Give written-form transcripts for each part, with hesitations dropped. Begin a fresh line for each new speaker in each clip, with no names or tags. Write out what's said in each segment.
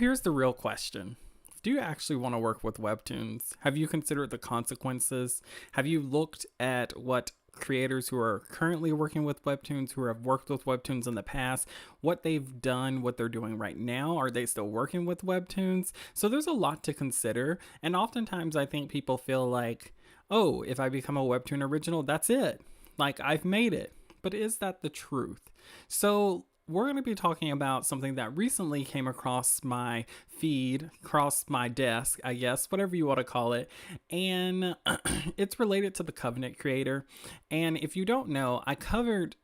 Here's the real question. Do you actually want to work with Webtoons? Have you considered the consequences? Have you looked at what creators who are currently working with Webtoons, who have worked with Webtoons in the past, what they've done, what they're doing right now? Are they still working with Webtoons? So there's a lot to consider. And oftentimes I think people feel like, oh, if I become a Webtoon original, that's it. Like I've made it. But is that the truth? So we're going to be talking about something that recently came across my feed, across my desk, I guess, whatever you want to call it. And it's related to the Covenant creator. And if you don't know, I covered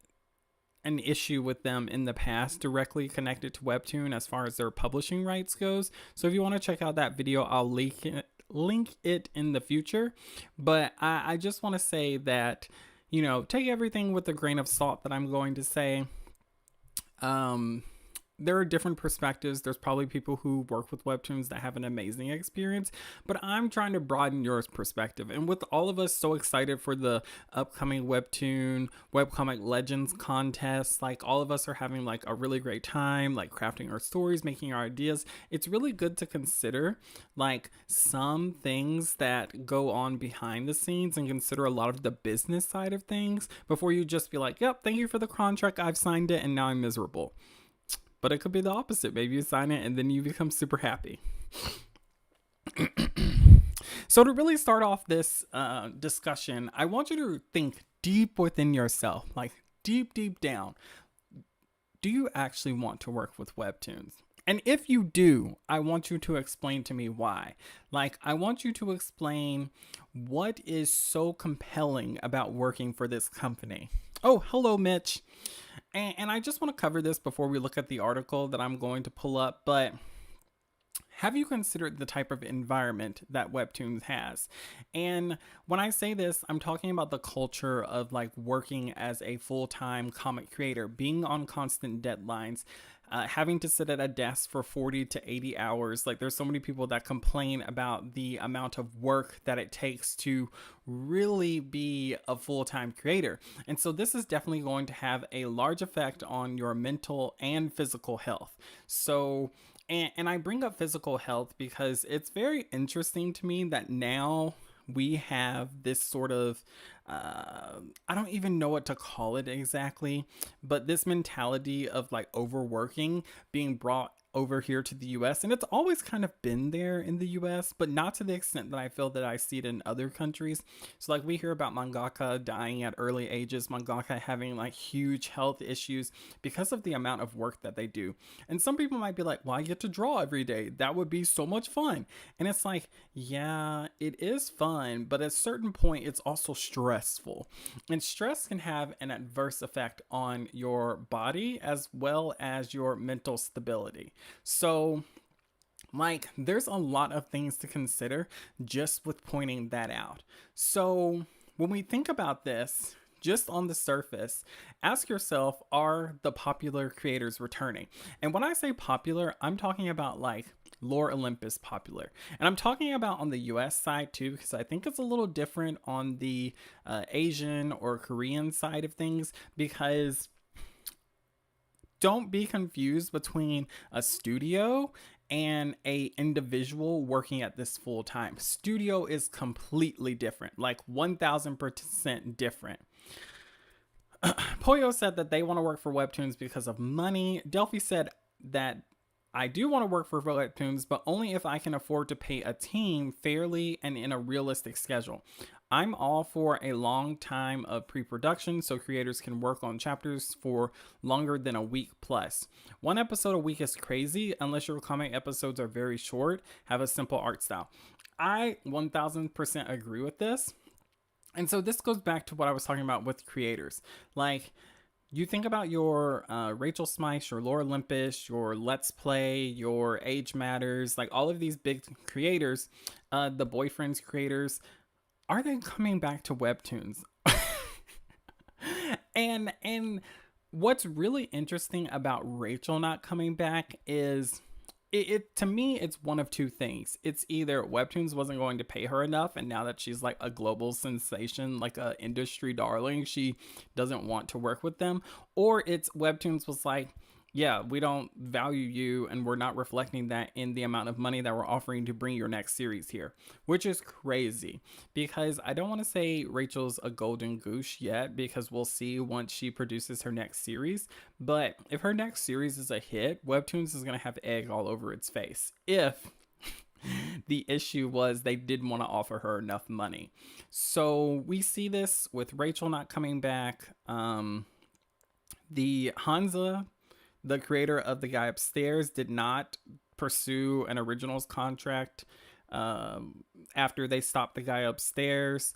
an issue with them in the past directly connected to Webtoon as far as their publishing rights goes. So if you want to check out that video, I'll link it in the future. But I just want to say that, take everything with a grain of salt that I'm going to say. There are different perspectives. There's probably people who work with Webtoons that have an amazing experience, but I'm trying to broaden your perspective. And with all of us so excited for the upcoming Webtoon Webcomic Legends contest, like all of us are having like a really great time, like crafting our stories, making our ideas. It's really good to consider like some things that go on behind the scenes and consider a lot of the business side of things before you just be like, yep, thank you for the contract. I've signed it and now I'm miserable. But it could be the opposite. Maybe you sign it and then you become super happy. So to really start off this discussion, I want you to think deep within yourself, like deep down. Do you actually want to work with Webtoons? And if you do, I want you to explain to me why. Like, I want you to explain what is so compelling about working for this company. Oh, hello, Mitch. And I just want to cover this before we look at the article that I'm going to pull up, but have you considered the type of environment that Webtoons has? And when I say this, I'm talking about the culture of like working as a full-time comic creator, being on constant deadlines, having to sit at a desk for 40 to 80 hours. Like there's so many people that complain about the amount of work that it takes to really be a full-time creator. And so this is definitely going to have a large effect on your mental and physical health. So And I bring up physical health because it's very interesting to me that now we have this sort of, I don't even know what to call it exactly, but this mentality of like overworking being brought over here to the US. And it's always kind of been there in the US, but not to the extent that I feel that I see it in other countries. So like we hear about mangaka dying at early ages, mangaka having like huge health issues because of the amount of work that they do. And some people might be like, well, I get to draw every day. That would be so much fun. And it's like, yeah, it is fun, but at a certain point, it's also stressful. And stress can have an adverse effect on your body as well as your mental stability. So like there's a lot of things to consider just with pointing that out. So when we think about this, just on the surface, ask yourself, are the popular creators returning? And when I say popular, I'm talking about like Lore Olympus popular. And I'm talking about on the US side too, because I think it's a little different on the Asian or Korean side of things, because don't be confused between a studio and a individual working at this full time. Studio is completely different, like 1000% different. Poyo said that they want to work for Webtoons because of money. Delphi said that I do want to work for Webtoons, but only if I can afford to pay a team fairly and in a realistic schedule. I'm all for a long time of pre-production so creators can work on chapters for longer than a week plus. One episode a week is crazy unless your comic episodes are very short, have a simple art style. I 1000% agree with this. And so this goes back to what I was talking about with creators. Like, you think about your Rachel Smythe, your Lore Olympus, your Let's Play, your Age Matters, like all of these big creators, the Boyfriends creators, are they coming back to Webtoons? and what's really interesting about Rachel not coming back is it to me, it's one of two things. It's either Webtoons wasn't going to pay her enough, and now that she's like a global sensation, like a industry darling, she doesn't want to work with them, or it's Webtoons was like, yeah, we don't value you and we're not reflecting that in the amount of money that we're offering to bring your next series here, which is crazy because I don't want to say Rachel's a golden goose yet because we'll see once she produces her next series. But if her next series is a hit, Webtoons is going to have egg all over its face. If the issue was they didn't want to offer her enough money. So we see this with Rachel not coming back. The Hansa, the creator of The Guy Upstairs, did not pursue an originals contract after they stopped The Guy Upstairs.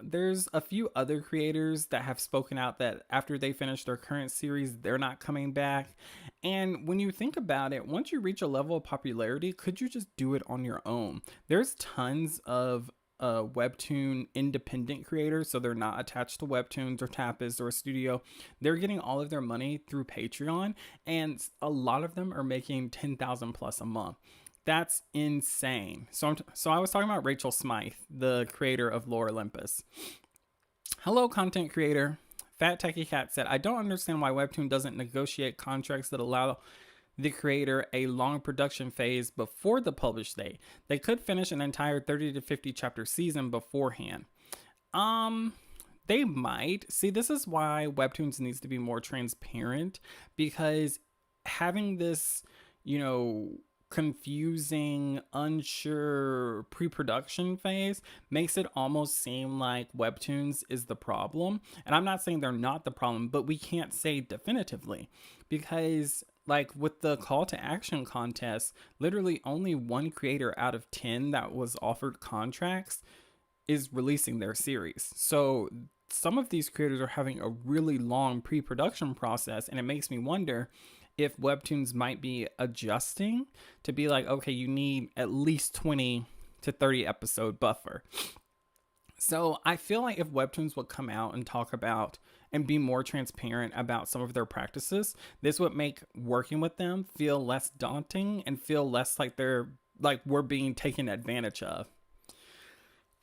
There's a few other creators that have spoken out that after they finish their current series, they're not coming back. And when you think about it, once you reach a level of popularity, could you just do it on your own? There's tons of Webtoon independent creators, so they're not attached to Webtoons or Tapas or a studio. They're getting all of their money through Patreon, and a lot of them are making 10,000 plus a month. That's insane. So I was talking about Rachel Smythe, the creator of Lore Olympus. Hello, content creator. Fat Techie Cat said, I don't understand why Webtoon doesn't negotiate contracts that allow the creator a long production phase before the publish date. They could finish an entire 30 to 50 chapter season beforehand. They might. See, this is why Webtoons needs to be more transparent, because having this, confusing, unsure pre-production phase makes it almost seem like Webtoons is the problem. And I'm not saying they're not the problem, but we can't say definitively, because like with the call to action contest, literally only one creator out of 10 that was offered contracts is releasing their series. So some of these creators are having a really long pre-production process, and it makes me wonder if Webtoons might be adjusting to be like, okay, you need at least 20 to 30 episode buffer. So I feel like if Webtoons would come out and talk about and be more transparent about some of their practices, this would make working with them feel less daunting and feel less like we're being taken advantage of.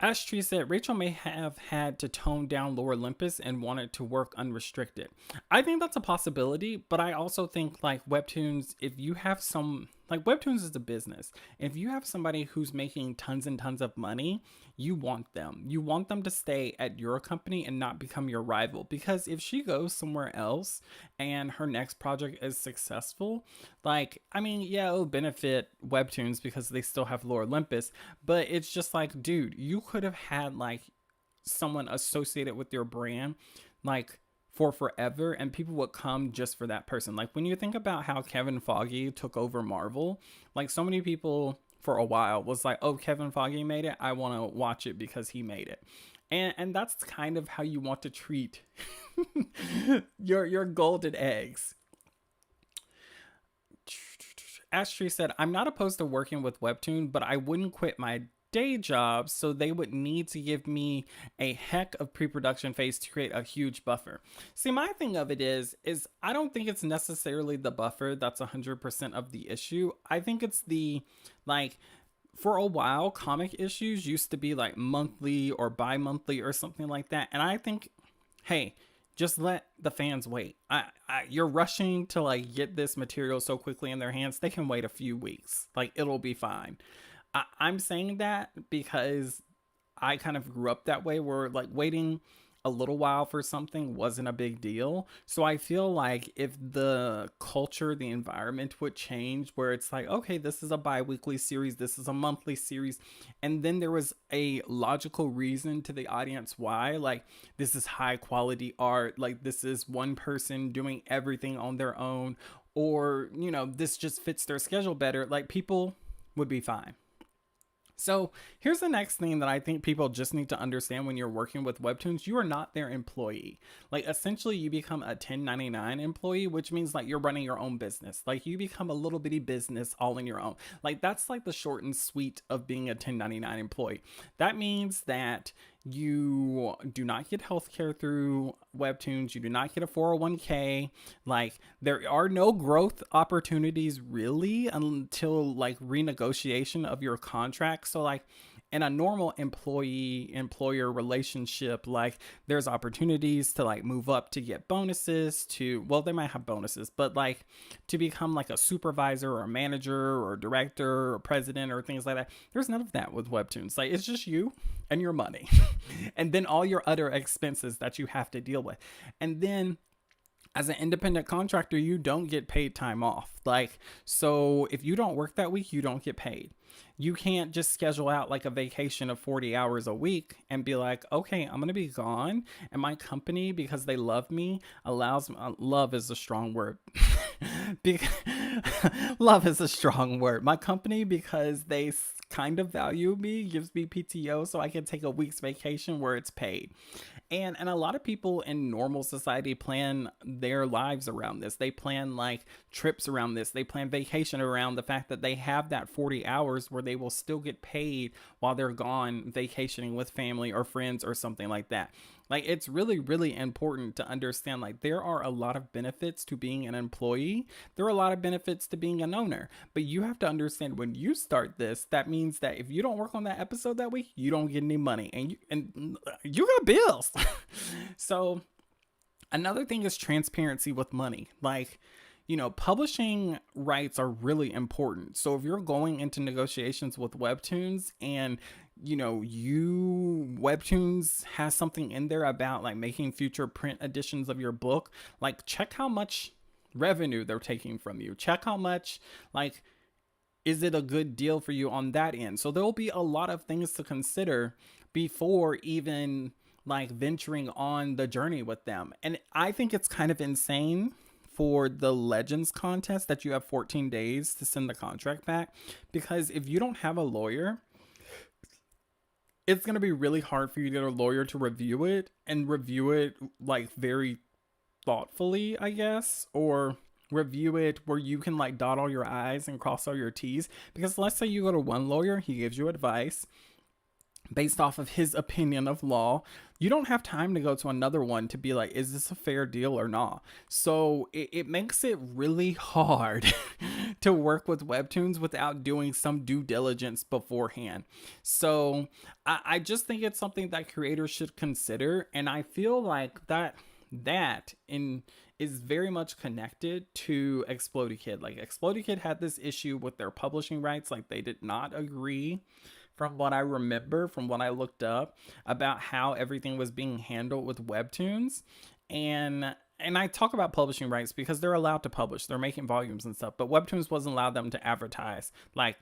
Ash Tree said, Rachel may have had to tone down Lore Olympus and wanted to work unrestricted. I think that's a possibility, but I also think like Webtoons, if you have Webtoons is a business. If you have somebody who's making tons and tons of money, you want them. You want them to stay at your company and not become your rival. Because if she goes somewhere else and her next project is successful, it'll benefit Webtoons because they still have Lore Olympus. But it's just like, dude, you could have had someone associated with your brand for forever, and people would come just for that person. Like when you think about how Kevin Feige took over Marvel, so many people for a while was like, oh, Kevin Feige made it, I want to watch it because he made it. And that's kind of how you want to treat your golden eggs. Ashley said, I'm not opposed to working with Webtoon, but I wouldn't quit my day job, so they would need to give me a heck of pre-production phase to create a huge buffer. See, my thing of it is I don't think it's necessarily the buffer that's 100% of the issue. I think it's for a while, comic issues used to be monthly or bi-monthly or something like that. And I think, hey, just let the fans wait. You're rushing to get this material so quickly in their hands. They can wait a few weeks. It'll be fine. I'm saying that because I kind of grew up that way, where waiting a little while for something wasn't a big deal. So I feel like if the culture, the environment would change, where it's okay, this is a bi-weekly series, this is a monthly series, and then there was a logical reason to the audience why, this is high quality art, this is one person doing everything on their own, or this just fits their schedule better, people would be fine. So here's the next thing that I think people just need to understand when you're working with Webtoons. You are not their employee. Essentially you become a 1099 employee, which means you're running your own business. You become a little bitty business all in your own. That's the short and sweet of being a 1099 employee. That means that you do not get healthcare through Webtoons. You do not get a 401k. There are no growth opportunities really until renegotiation of your contract. So in a normal employee employer relationship, like there's opportunities to like move up to get bonuses to, well, they might have bonuses, but like to become like a supervisor or a manager or director or president or things like that. There's none of that with Webtoons. Like it's just you and your money and then all your other expenses that you have to deal with. And then as an independent contractor, you don't get paid time off. Like, so if you don't work that week, you don't get paid. You can't just schedule out like a vacation of 40 hours a week and be like, okay, I'm going to be gone. And my company, because they love me, allows me, love is a strong word. Love is a strong word. My company, because they kind of value me, gives me PTO so I can take a week's vacation where it's paid. And a lot of people in normal society plan their lives around this. They plan like trips around this. They plan vacation around the fact that they have that 40 hours where they will still get paid while they're gone vacationing with family or friends or something like that. Like it's really, really important to understand like there are a lot of benefits to being an employee. There are a lot of benefits to being an owner. But you have to understand when you start this, that means that if you don't work on that episode that week, you don't get any money and you got bills. So another thing is transparency with money. Like, you know, publishing rights are really important. So if you're going into negotiations with Webtoons and you know, you Webtoons has something in there about like making future print editions of your book, like check how much revenue they're taking from you. Check how much, like, is it a good deal for you on that end? So there'll be a lot of things to consider before even like venturing on the journey with them. And I think it's kind of insane for the Legends contest that you have 14 days to send the contract back, because if you don't have a lawyer, it's going to be really hard for you to get a lawyer to review it and review it like very thoughtfully, I guess, or review it where you can like dot all your I's and cross all your T's. Because let's say you go to one lawyer, he gives you advice based off of his opinion of law. You don't have time to go to another one to be like, is this a fair deal or not? So it makes it really hard to work with Webtoons without doing some due diligence beforehand. So I just think it's something that creators should consider. And I feel like that is very much connected to Explodey Kid. Like Explodey Kid had this issue with their publishing rights. Like they did not agree, from what I remember, from what I looked up, about how everything was being handled with Webtoons. And I talk about publishing rights because they're allowed to publish. They're making volumes and stuff, but Webtoons wasn't allowed them to advertise. Like,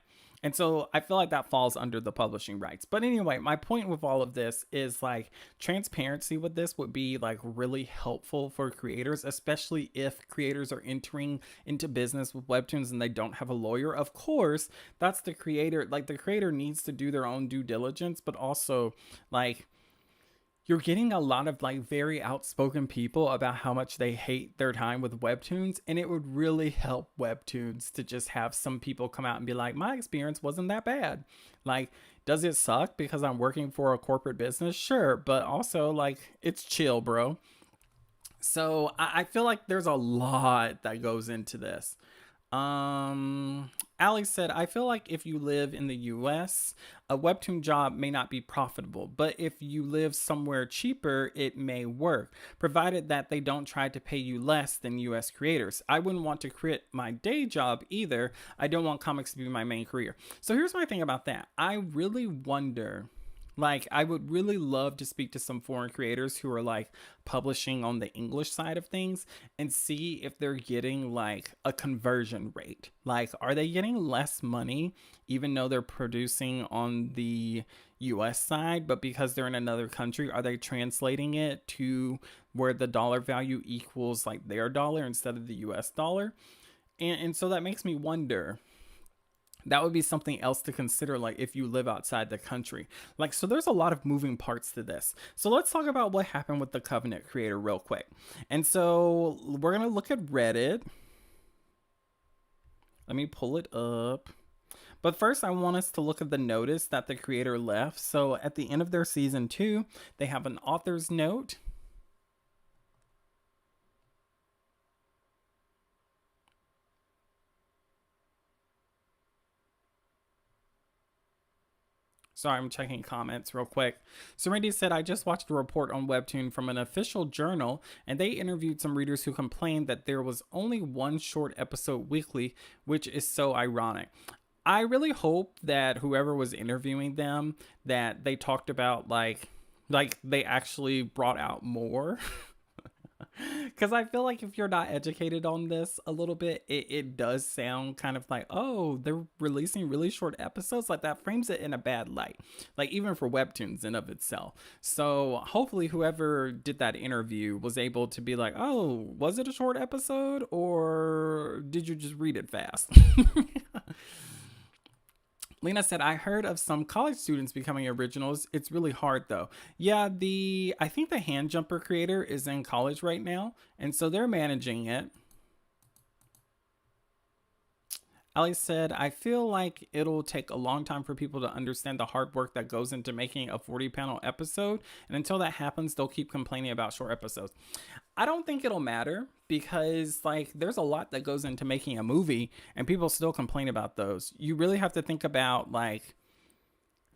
and so I feel like that falls under the publishing rights. But anyway, my point with all of this is like transparency with this would be like really helpful for creators, especially if creators are entering into business with Webtoons and they don't have a lawyer. Of course, that's the creator. Like the creator needs to do their own due diligence, but also like you're getting a lot of like very outspoken people about how much they hate their time with Webtoons, and it would really help Webtoons to just have some people come out and be like, my experience wasn't that bad. Like, does it suck because I'm working for a corporate business? Sure, but also like it's chill, bro. So I feel like there's a lot that goes into this. Ali said, I feel like if you live in the US, a Webtoon job may not be profitable, but if you live somewhere cheaper, it may work, provided that they don't try to pay you less than US creators. I wouldn't want to quit my day job either. I don't want comics to be my main career. So here's my thing about that. I really wonder, like, I would really love to speak to some foreign creators who are like publishing on the English side of things and see if they're getting like a conversion rate. Like, are they getting less money even though they're producing on the US side, but because they're in another country, are they translating it to where the dollar value equals like their dollar instead of the US dollar? And so that makes me wonder. That would be something else to consider, like if you live outside the country. Like, so there's a lot of moving parts to this. So let's talk about what happened with the Covenant creator real quick. And so we're going to look at Reddit. Let me pull it up. But first, I want us to look at the notice that the creator left. So at the end of their season 2, they have an author's note. Sorry, I'm checking comments real quick. Serenity said, I just watched a report on Webtoon from an official journal, and they interviewed some readers who complained that there was only one short episode weekly, which is so ironic. I really hope that whoever was interviewing them, that they talked about like they actually brought out more. Because I feel like if you're not educated on this a little bit, it does sound kind of like, oh, they're releasing really short episodes. Like that frames it in a bad light, like even for Webtoons in of itself. So hopefully whoever did that interview was able to be like, oh, was it a short episode or did you just read it fast? Lena said, I heard of some college students becoming originals. It's really hard though. Yeah, I think the hand jumper creator is in college right now, and so they're managing it. Ali said, I feel like it'll take a long time for people to understand the hard work that goes into making a 40 panel episode. And until that happens, they'll keep complaining about short episodes. I don't think it'll matter because, like, there's a lot that goes into making a movie and people still complain about those. You really have to think about, like,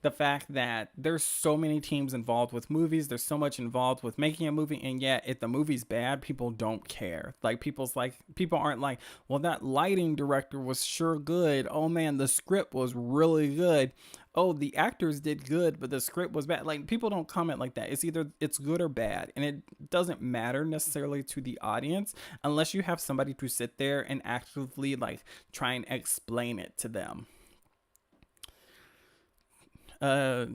the fact that there's so many teams involved with movies, there's so much involved with making a movie, and yet if the movie's bad, people don't care. Like people aren't like, well, that lighting director was sure good, oh man, the script was really good, oh, the actors did good but the script was bad. Like, people don't comment like that. It's either it's good or bad, and it doesn't matter necessarily to the audience unless you have somebody to sit there and actively like try and explain it to them. uh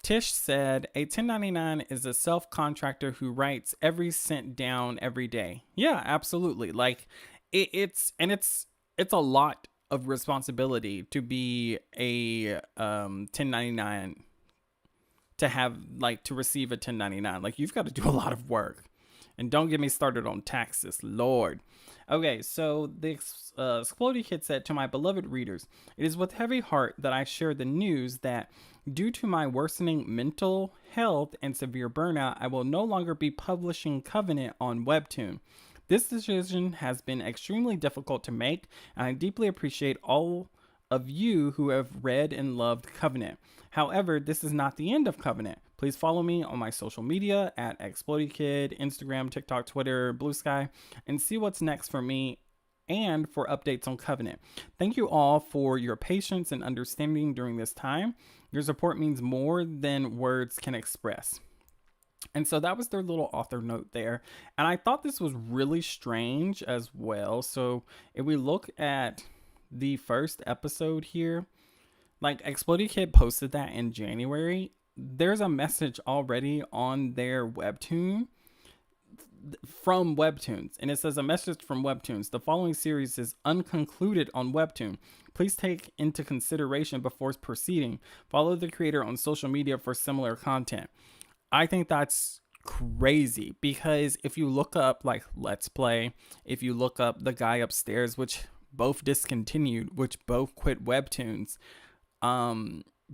Tish said, a 1099 is a self contractor who writes every cent down every day. Yeah, absolutely. Like, it's a lot of responsibility to be a 1099, to have like to receive a 1099. Like, you've got to do a lot of work. And don't get me started on taxes, Lord. Okay, so the Explodey Kid said, to my beloved readers, it is with heavy heart that I share the news that due to my worsening mental health and severe burnout, I will no longer be publishing Covenant on Webtoon. This decision has been extremely difficult to make, and I deeply appreciate all of you who have read and loved Covenant. However, this is not the end of Covenant. Please follow me on my social media at ExplodyKid, Instagram, TikTok, Twitter, Blue Sky, and see what's next for me and for updates on Covenant. Thank you all for your patience and understanding during this time. Your support means more than words can express. And so that was their little author note there. And I thought this was really strange as well. So if we look at the first episode here, like Explodey Kid posted that in January. There's a message already on their Webtoon from Webtoons, and it says, a message from Webtoons. The following series is unconcluded on Webtoon. Please take into consideration before proceeding. Follow the creator on social media for similar content. I think that's crazy because if you look up like Let's Play, if you look up The Guy Upstairs, which both discontinued, which both quit Webtoons,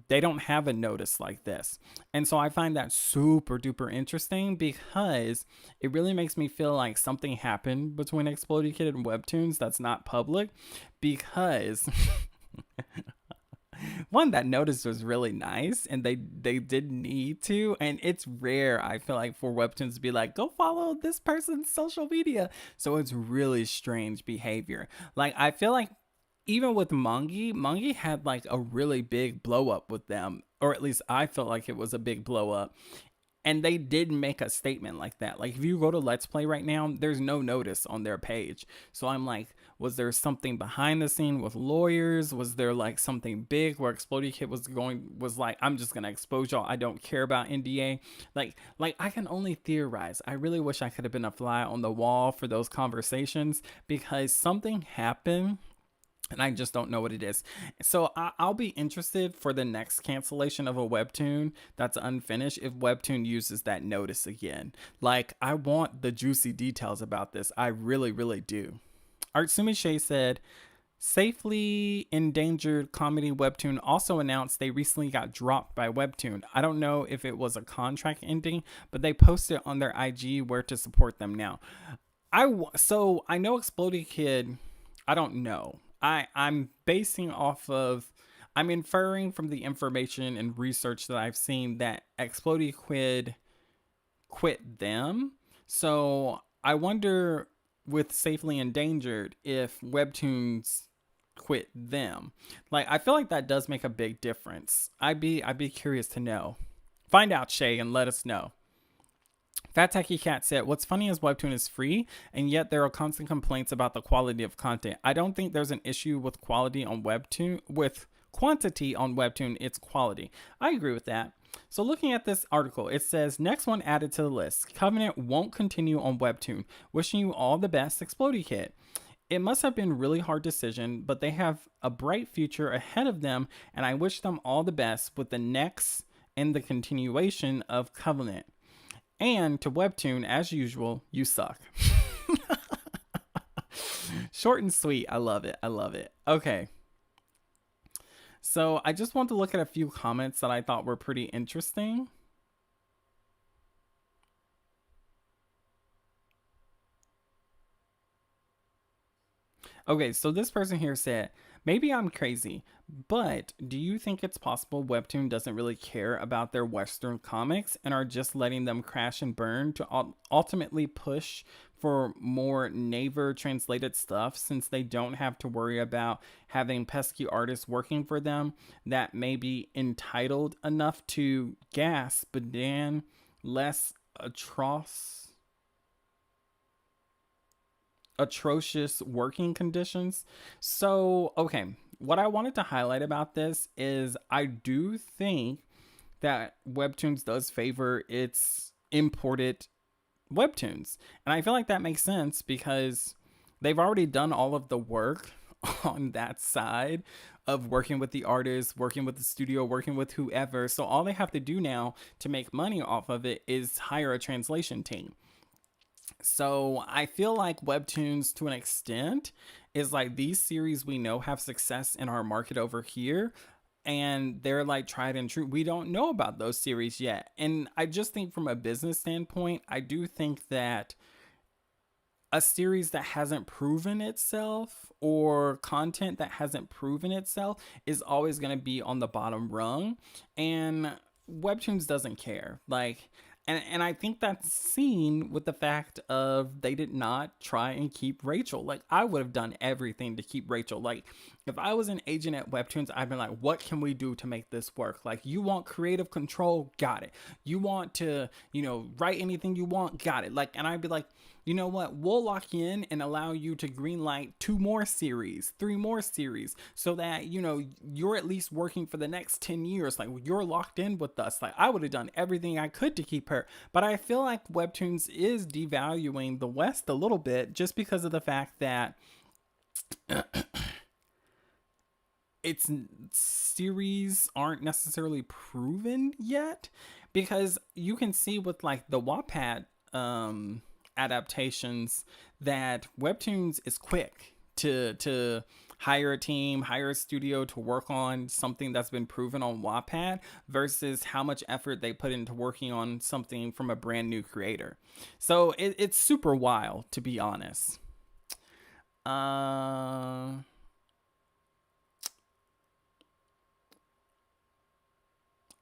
they don't have a notice like this. And so I find that super duper interesting because it really makes me feel like something happened between Explodey Kid and Webtoons that's not public, because one, that notice was really nice and they did need to, and it's rare, I feel like, for Webtoons to be like, go follow this person's social media. So it's really strange behavior. Like, I feel like even with Mungie had like a really big blow up with them, or at least I felt like it was a big blow up. And they did make a statement like that. Like, if you go to Let's Play right now, there's no notice on their page. So I'm like, was there something behind the scene with lawyers? Was there like something big where Explodey Kid was like, I'm just gonna expose y'all, I don't care about NDA. Like I can only theorize. I really wish I could have been a fly on the wall for those conversations, because something happened and I just don't know what it is. So I'll be interested for the next cancellation of a Webtoon that's unfinished if Webtoon uses that notice again. Like, I want the juicy details about this. I really, really do. Artsumi Shea said, Safely Endangered Comedy Webtoon also announced they recently got dropped by Webtoon. I don't know if it was a contract ending, but they posted on their IG where to support them now. So I know Explodey Kid, I don't know. I'm basing off of, I'm inferring from the information and research that I've seen that Explodey quit them. So I wonder, with Safely Endangered, if Webtoons quit them. Like, I feel like that does make a big difference. I'd be curious to know. Find out, Shay, and let us know. Fat Tacky Cat said, "What's funny is Webtoon is free, and yet there are constant complaints about the quality of content. I don't think there's an issue with quality on Webtoon, with quantity on Webtoon, it's quality." I agree with that. So looking at this article, it says, next one added to the list. Covenant won't continue on Webtoon. Wishing you all the best, Explodey Kid. It must have been a really hard decision, but they have a bright future ahead of them, and I wish them all the best with the next and the continuation of Covenant. And to Webtoon, as usual, you suck. Short and sweet. I love it. I love it. Okay. So I just want to look at a few comments that I thought were pretty interesting. Okay, so this person here said, maybe I'm crazy, but do you think it's possible Webtoon doesn't really care about their Western comics and are just letting them crash and burn to ultimately push for more Naver translated stuff, since they don't have to worry about having pesky artists working for them that may be entitled enough to gas, but then less atrocious working conditions. So, okay, what I wanted to highlight about this is I do think that Webtoons does favor its imported Webtoons. And I feel like that makes sense because they've already done all of the work on that side of working with the artists, working with the studio, working with whoever. So all they have to do now to make money off of it is hire a translation team. So I feel like Webtoons, to an extent, is like, these series we know have success in our market over here, and they're like tried and true. We don't know about those series yet. And I just think from a business standpoint, I do think that a series that hasn't proven itself, or content that hasn't proven itself, is always going to be on the bottom rung. And Webtoons doesn't care. Like, and I think that's seen with the fact of they did not try and keep Rachel. Like, I would have done everything to keep Rachel. Like, if I was an agent at Webtoons, I'd been like, what can we do to make this work? Like, you want creative control? Got it. You want to, write anything you want? Got it. Like, and I'd be like, you know what? We'll lock in and allow you to greenlight 2 more series, 3 more series, so that, you're at least working for the next 10 years. Like, you're locked in with us. Like, I would have done everything I could to keep her. But I feel like Webtoons is devaluing the West a little bit, just because of the fact that its series aren't necessarily proven yet. Because you can see with like the Wattpad adaptations that Webtoons is quick to hire a team, hire a studio to work on something that's been proven on Wattpad, versus how much effort they put into working on something from a brand new creator. So it's super wild, to be honest.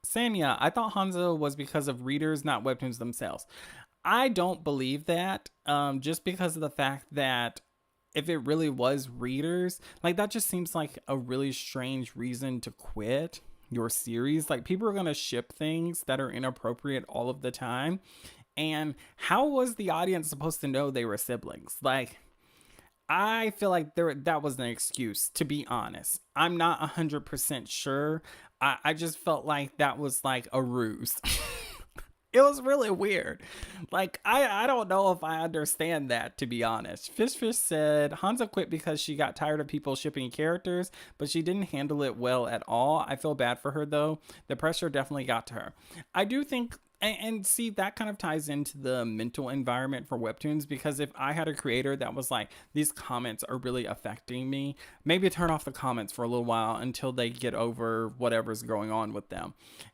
Sanya, I thought Hanzo was because of readers, not Webtoons themselves. I don't believe that, just because of the fact that if it really was readers, like, that just seems like a really strange reason to quit your series. Like, people are going to ship things that are inappropriate all of the time. And how was the audience supposed to know they were siblings? Like, I feel like that was an excuse, to be honest. I'm not 100% sure. I just felt like that was like a ruse. It was really weird. Like, I don't know if I understand that, to be honest. Fish said, Hansa quit because she got tired of people shipping characters, but she didn't handle it well at all. I feel bad for her, though. The pressure definitely got to her. I do think, and see, that kind of ties into the mental environment for Webtoons, because if I had a creator that was like, these comments are really affecting me, maybe turn off the comments for a little while until they get over whatever's going on with them.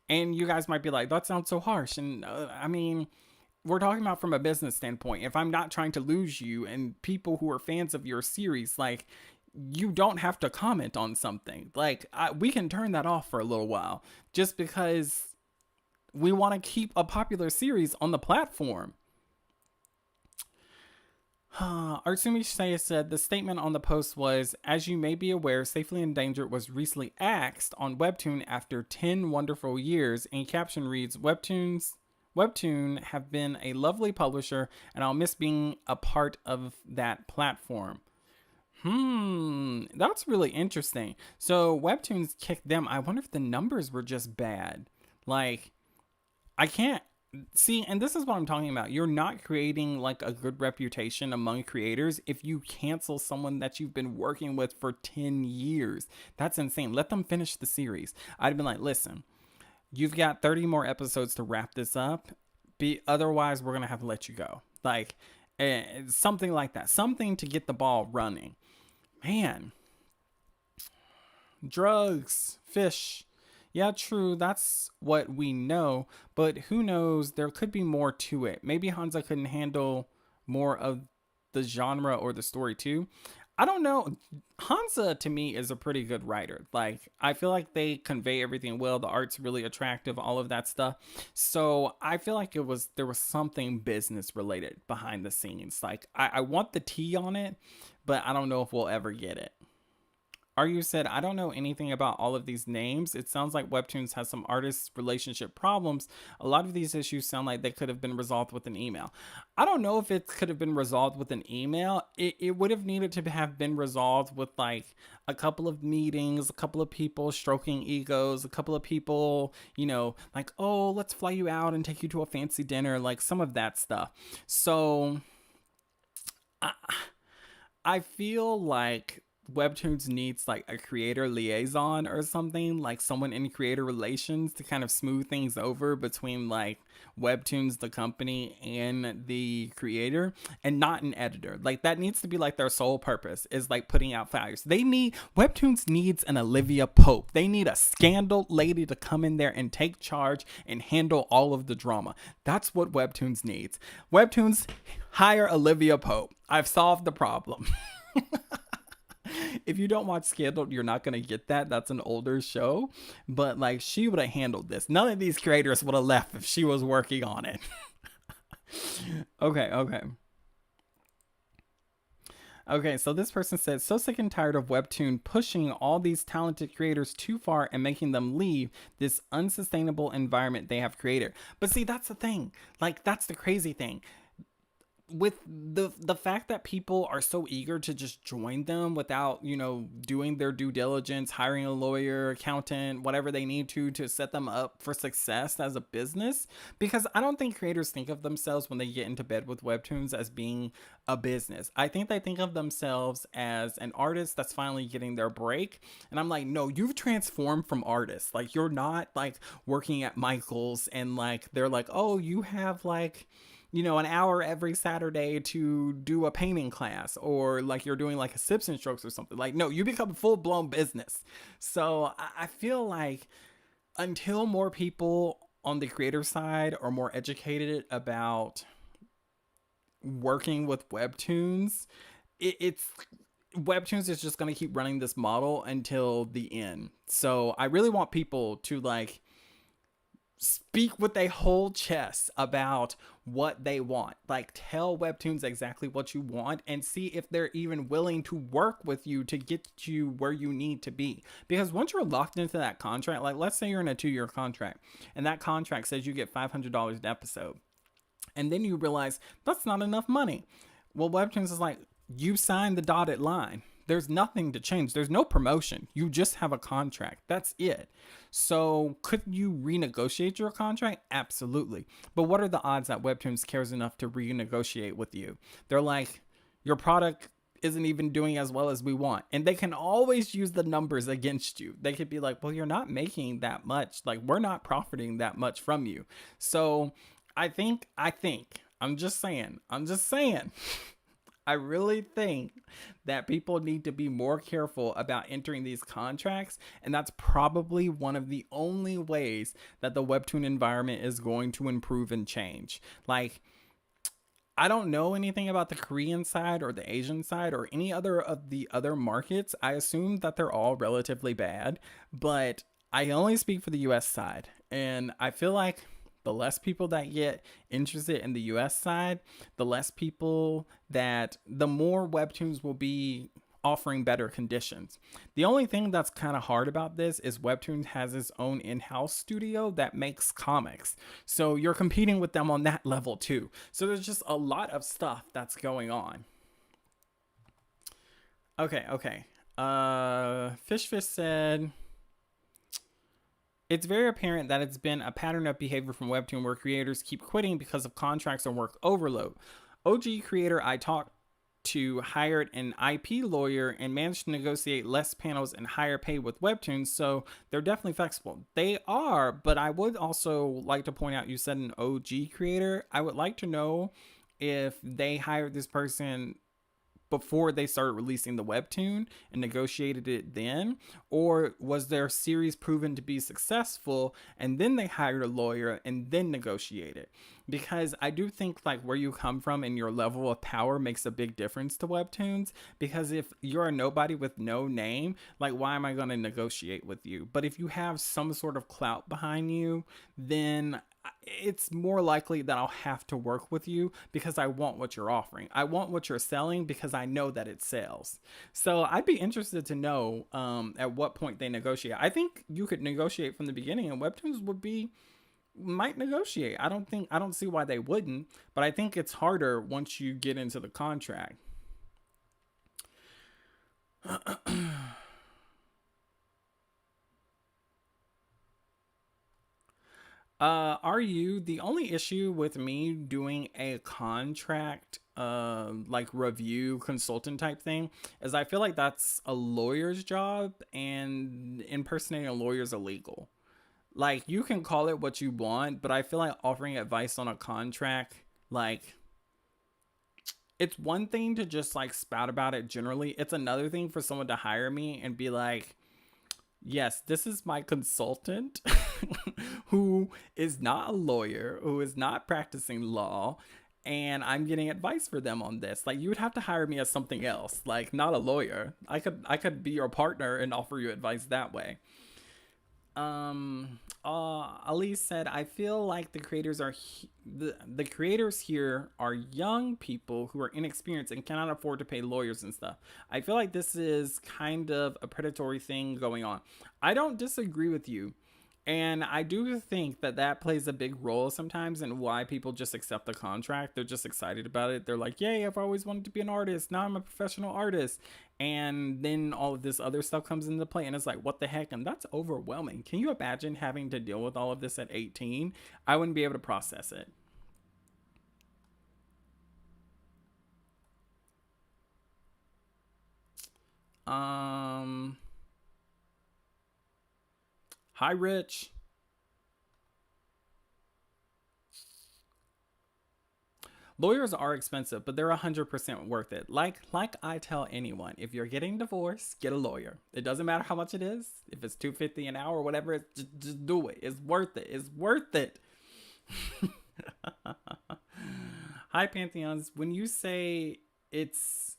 And you guys might be like, that sounds so harsh. And I mean, we're talking about from a business standpoint. If I'm not trying to lose you and people who are fans of your series, like, you don't have to comment on something. Like, we can turn that off for a little while just because we want to keep a popular series on the platform. Arsumi Shea said the statement on the post was, as you may be aware, Safely Endangered was recently axed on Webtoon after 10 wonderful years, and caption reads, Webtoon have been a lovely publisher, and I'll miss being a part of that platform. That's really interesting. So Webtoons kicked them. I wonder if the numbers were just bad. Like, I can't see, and this is what I'm talking about. You're not creating like a good reputation among creators if you cancel someone that you've been working with for 10 years. That's insane. Let them finish the series. I'd have been like, listen, you've got 30 more episodes to wrap this up. Otherwise, we're going to have to let you go. Like, something like that. Something to get the ball running. Man. Drugs, fish. Yeah, true. That's what we know. But who knows? There could be more to it. Maybe Hansa couldn't handle more of the genre or the story too. I don't know. Hansa to me is a pretty good writer. Like, I feel like they convey everything well. The art's really attractive, all of that stuff. So I feel like there was something business related behind the scenes. Like, I want the tea on it, but I don't know if we'll ever get it. Aryu said, I don't know anything about all of these names. It sounds like Webtoons has some artist relationship problems. A lot of these issues sound like they could have been resolved with an email. I don't know if it could have been resolved with an email. It would have needed to have been resolved with like a couple of meetings, a couple of people stroking egos, a couple of people, like, oh, let's fly you out and take you to a fancy dinner, like some of that stuff. So I feel like Webtoons needs like a creator liaison or something, like someone in creator relations to kind of smooth things over between like Webtoons, the company, and the creator, and not an editor. Like, that needs to be like their sole purpose, is like putting out fires. Webtoons needs an Olivia Pope. They need a scandal lady to come in there and take charge and handle all of the drama. That's what Webtoons needs. Webtoons, hire Olivia Pope. I've solved the problem. If you don't watch Scandal, you're not going to get that. That's an older show. But like, she would have handled this. None of these creators would have left if she was working on it. Okay, so this person said, so sick and tired of Webtoon pushing all these talented creators too far and making them leave this unsustainable environment they have created. But see, that's the thing. Like, that's the crazy thing. With the fact that people are so eager to just join them without, doing their due diligence, hiring a lawyer, accountant, whatever they need to set them up for success as a business. Because I don't think creators think of themselves when they get into bed with Webtoons as being a business. I think they think of themselves as an artist that's finally getting their break. And I'm like, no, you've transformed from artist. Like, you're not like working at Michael's and like, they're like, oh, you have like, an hour every Saturday to do a painting class, or like you're doing like a sips and strokes or something. Like, no, you become a full-blown business. So I feel like until more people on the creator side are more educated about working with Webtoons, it's Webtoons is just going to keep running this model until the end. So I really want people to like speak with a whole chest about what they want. Like, tell Webtoons exactly what you want and see if they're even willing to work with you to get you where you need to be. Because once you're locked into that contract, like let's say you're in a 2-year contract and that contract says you get $500 an episode, and then you realize that's not enough money. Well, Webtoons is like, you signed the dotted line. There's nothing to change. There's no promotion. You just have a contract. That's it. So could you renegotiate your contract? Absolutely. But what are the odds that Webtoons cares enough to renegotiate with you? They're like, your product isn't even doing as well as we want. And they can always use the numbers against you. They could be like, well, you're not making that much. Like, we're not profiting that much from you. So I think, I'm just saying. I really think that people need to be more careful about entering these contracts, and that's probably one of the only ways that the Webtoon environment is going to improve and change. Like, I don't know anything about the Korean side or the Asian side or any other of the other markets. I assume that they're all relatively bad, but I only speak for the US side. And I feel like the less people that get interested in the US side, the less people that, the more Webtoons will be offering better conditions. The only thing that's kind of hard about this is Webtoons has its own in-house studio that makes comics. So you're competing with them on that level too. So there's just a lot of stuff that's going on. Okay. Fish said it's very apparent that it's been a pattern of behavior from Webtoon where creators keep quitting because of contracts or work overload. OG creator I talked to hired an IP lawyer and managed to negotiate less panels and higher pay with Webtoons, so they're definitely flexible. They are, but I would also like to point out you said an OG creator. I would like to know if they hired this person before they started releasing the webtoon and negotiated it then, or was their series proven to be successful and then they hired a lawyer and then negotiated? Because I do think like where you come from and your level of power makes a big difference to webtoons. Because if you're a nobody with no name, like why am I going to negotiate with you? But if you have some sort of clout behind you, then it's more likely that I'll have to work with you because I want what you're offering. I want what you're selling because I know that it sells. So I'd be interested to know at what point they negotiate. I think you could negotiate from the beginning, and Webtoons would be might negotiate. I don't see why they wouldn't, but I think it's harder once you get into the contract. Are you the only issue with me doing a contract, like review consultant type thing is I feel like that's a lawyer's job and impersonating a lawyer is illegal. Like you can call it what you want, but I feel like offering advice on a contract, like it's one thing to just like spout about it generally. It's another thing for someone to hire me and be like, yes, this is my consultant who is not a lawyer, who is not practicing law, and I'm getting advice for them on this. Like you would have to hire me as something else, like not a lawyer. I could be your partner and offer you advice that way. Ali said, I feel like the creators here are young people who are inexperienced and cannot afford to pay lawyers and stuff. I feel like this is kind of a predatory thing going on. I don't disagree with you. And I do think that that plays a big role sometimes in why people just accept the contract. They're just excited about it. They're like, yay, I've always wanted to be an artist. Now I'm a professional artist. And then all of this other stuff comes into play. And it's like, what the heck? And that's overwhelming. Can you imagine having to deal with all of this at 18? I wouldn't be able to process it. Um, Hi, Rich. Lawyers are expensive, but they're 100% worth it. Like I tell anyone, if you're getting divorced, get a lawyer. It doesn't matter how much it is. If it's 250 an hour or whatever, just do it. It's worth it. It's worth it. Hi, Pantheons. When you say it's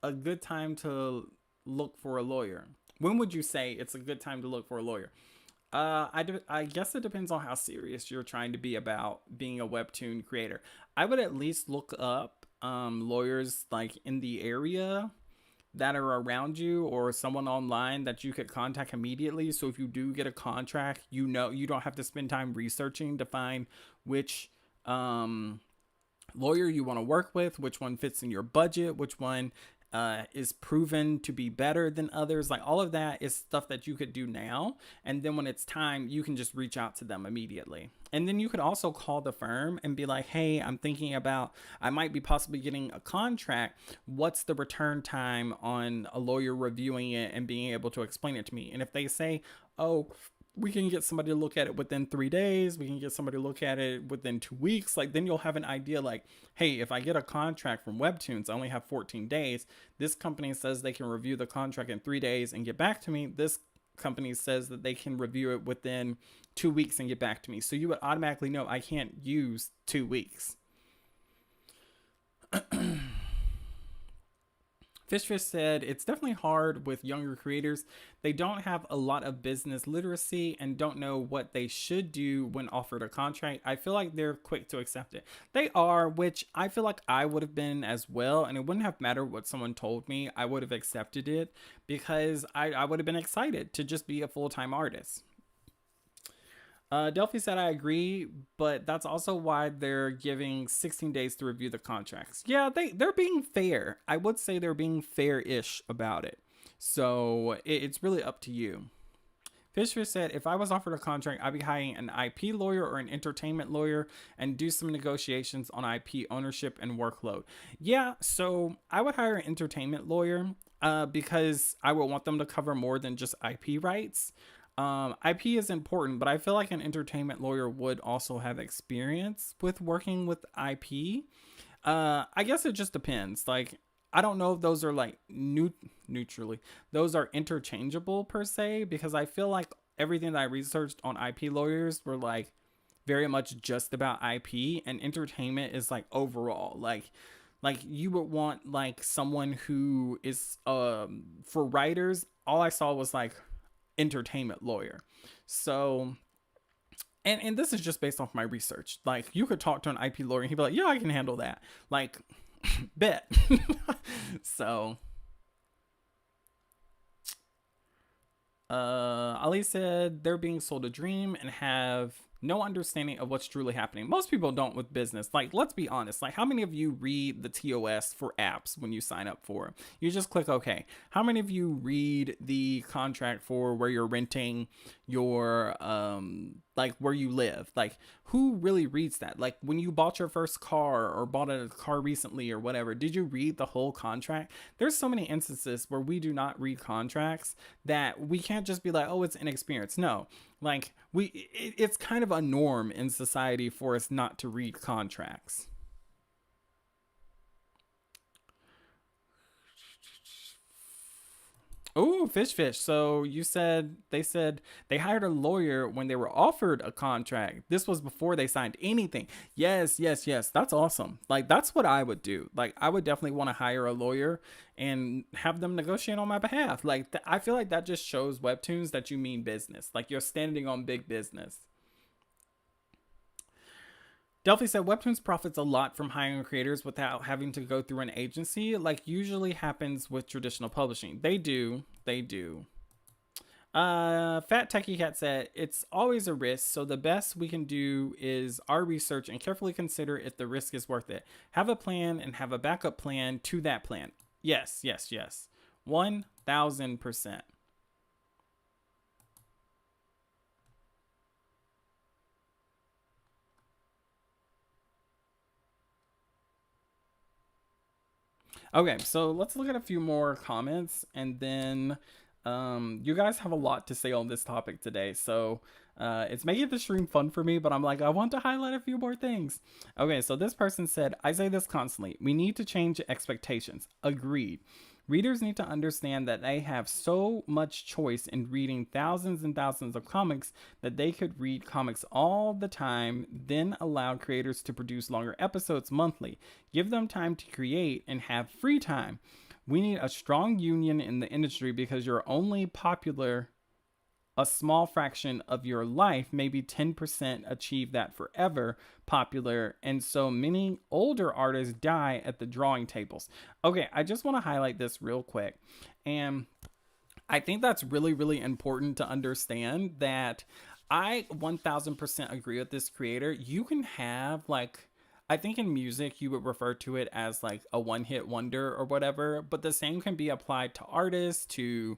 a good time to look for a lawyer, when would you say it's a good time to look for a lawyer? I guess it depends on how serious you're trying to be about being a webtoon creator. I would at least look up lawyers like in the area that are around you or someone online that you could contact immediately. So if you do get a contract, you know you don't have to spend time researching to find which lawyer you want to work with, which one fits in your budget, which one is proven to be better than others. Like all of that is stuff that you could do now. And then when it's time, you can just reach out to them immediately. And then you could also call the firm and be like, hey, I'm thinking about, I might be possibly getting a contract. What's the return time on a lawyer reviewing it and being able to explain it to me? And if they say, oh, we can get somebody to look at it within 3 days, we can get somebody to look at it within 2 weeks, like then you'll have an idea like, hey, if I get a contract from Webtoons, I only have 14 days. This company says they can review the contract in 3 days and get back to me. This company says that they can review it within 2 weeks and get back to me. So you would automatically know I can't use 2 weeks. Fish said it's definitely hard with younger creators. They don't have a lot of business literacy and don't know what they should do when offered a contract. I feel like they're quick to accept it. They are, which I feel like I would have been as well. And it wouldn't have mattered what someone told me. I would have accepted it because I would have been excited to just be a full time artist. Delphi said, I agree, but that's also why they're giving 16 days to review the contracts. Yeah, they're being fair. I would say they're being fair ish about it. So it's really up to you. Fishfish said, if I was offered a contract, I'd be hiring an IP lawyer or an entertainment lawyer and do some negotiations on IP ownership and workload. Yeah, so I would hire an entertainment lawyer because I would want them to cover more than just IP rights. IP is important, but I feel like an entertainment lawyer would also have experience with working with IP. I guess it just depends. Like, I don't know if those are like neutrally, those are interchangeable per se, because I feel like everything that I researched on IP lawyers were like very much just about IP, and entertainment is like overall. Like you would want like someone who is for writers, all I saw was like entertainment lawyer. So and this is just based off my research. Like you could talk to an IP lawyer and he'd be like, yeah, I can handle that. Like bet. So Ali said they're being sold a dream and have no understanding of what's truly happening. Most people don't with business. Like, let's be honest. Like, how many of you read the TOS for apps when you sign up for it? You just click OK. How many of you read the contract for where you're renting your like where you live? Like, who really reads that? Like, when you bought your first car or bought a car recently or whatever, did you read the whole contract? There's so many instances where we do not read contracts that we can't just be like, oh, it's inexperience. No, like it's kind of a norm in society for us not to read contracts. Oh, fish. So you said they hired a lawyer when they were offered a contract. This was before they signed anything. Yes. That's awesome. Like that's what I would do. Like I would definitely want to hire a lawyer and have them negotiate on my behalf. Like I feel like that just shows Webtoons that you mean business. Like you're standing on big business. Delphi said Webtoons profits a lot from hiring creators without having to go through an agency, like usually happens with traditional publishing. They do. They do. Fat Techie Cat said it's always a risk, so the best we can do is our research and carefully consider if the risk is worth it. Have a plan and have a backup plan to that plan. Yes. 1000%. Okay, so let's look at a few more comments and then you guys have a lot to say on this topic today. So it's making the stream fun for me, but I'm like, I want to highlight a few more things. Okay, so this person said, I say this constantly. We need to change expectations. Agreed. Readers need to understand that they have so much choice in reading thousands and thousands of comics that they could read comics all the time, then allow creators to produce longer episodes monthly. Give them time to create and have free time. We need a strong union in the industry because you're only popular a small fraction of your life, maybe 10% achieve that forever popular, and so many older artists die at the drawing tables. Okay, I just want to highlight this real quick. And I think that's really, really important to understand that I 1000% agree with this creator. You can have like, I think in music you would refer to it as like a one hit wonder or whatever, but the same can be applied to artists, to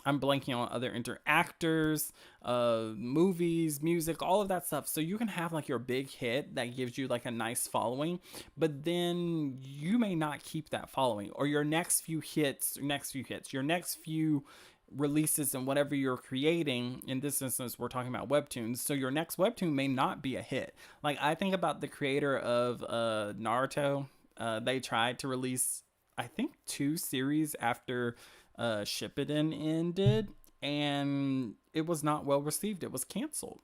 I'm blanking on other actors, movies, music, all of that stuff. So you can have like your big hit that gives you like a nice following, but then you may not keep that following, or your next few your next few releases and whatever you're creating. In this instance, we're talking about Webtoons. So your next Webtoon may not be a hit. Like I think about the creator of Naruto. They tried to release, I think, 2 series after Shippuden ended, and it was not well received. It was canceled.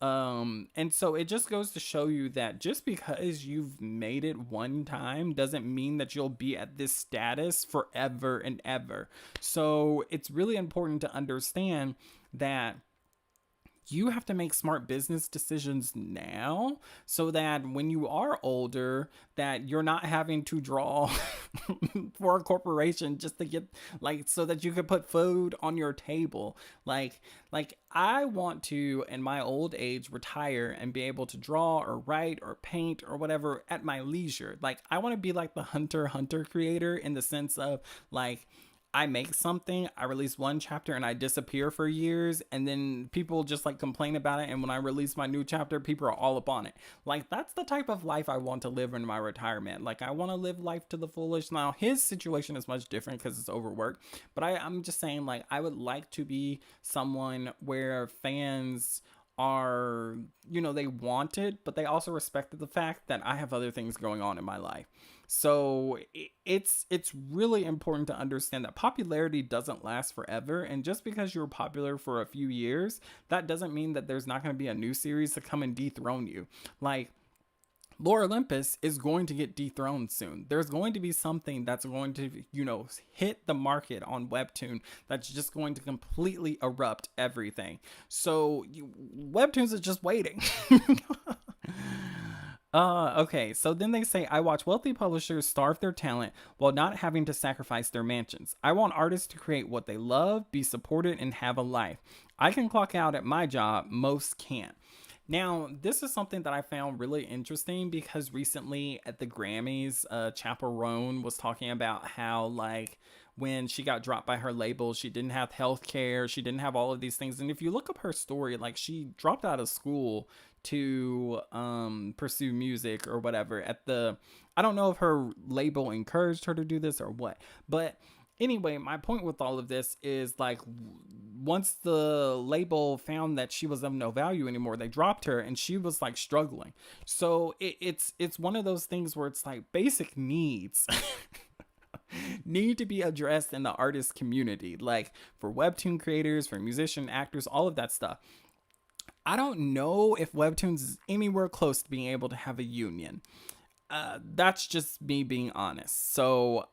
And so it just goes to show you that just because you've made it one time doesn't mean that you'll be at this status forever and ever. So it's really important to understand that you have to make smart business decisions now so that when you are older that you're not having to draw for a corporation just to get like so that you can put food on your table. Like I want to in my old age retire and be able to draw or write or paint or whatever at my leisure. Like I want to be like the hunter creator in the sense of like I make something, I release one chapter and I disappear for years, and then people just like complain about it. And when I release my new chapter, people are all up on it. Like, that's the type of life I want to live in my retirement. Like, I want to live life to the fullest. Now, his situation is much different because it's overwork, but I'm just saying, like, I would like to be someone where fans are, you know, they want it, but they also respected the fact that I have other things going on in my life. So it's really important to understand that popularity doesn't last forever, and just because you're popular for a few years, that doesn't mean that there's not going to be a new series to come and dethrone you. Like Lore Olympus is going to get dethroned soon. There's going to be something that's going to, you know, hit the market on Webtoon that's just going to completely erupt everything. So Webtoons is just waiting. Okay, so then they say, I watch wealthy publishers starve their talent while not having to sacrifice their mansions. I want artists to create what they love, be supported, and have a life. I can clock out at my job, most can't. Now, this is something that I found really interesting because recently at the Grammys, Chaperone was talking about how, like, when she got dropped by her label, she didn't have health care, she didn't have all of these things. And if you look up her story, like, she dropped out of school to pursue music or whatever. I don't know if her label encouraged her to do this or what, but anyway, my point with all of this is like once the label found that she was of no value anymore, they dropped her and she was like struggling. So it's one of those things where it's like basic needs need to be addressed in the artist community, like for Webtoon creators, for musician, actors, all of that stuff. I don't know if Webtoons is anywhere close to being able to have a union. That's just me being honest. So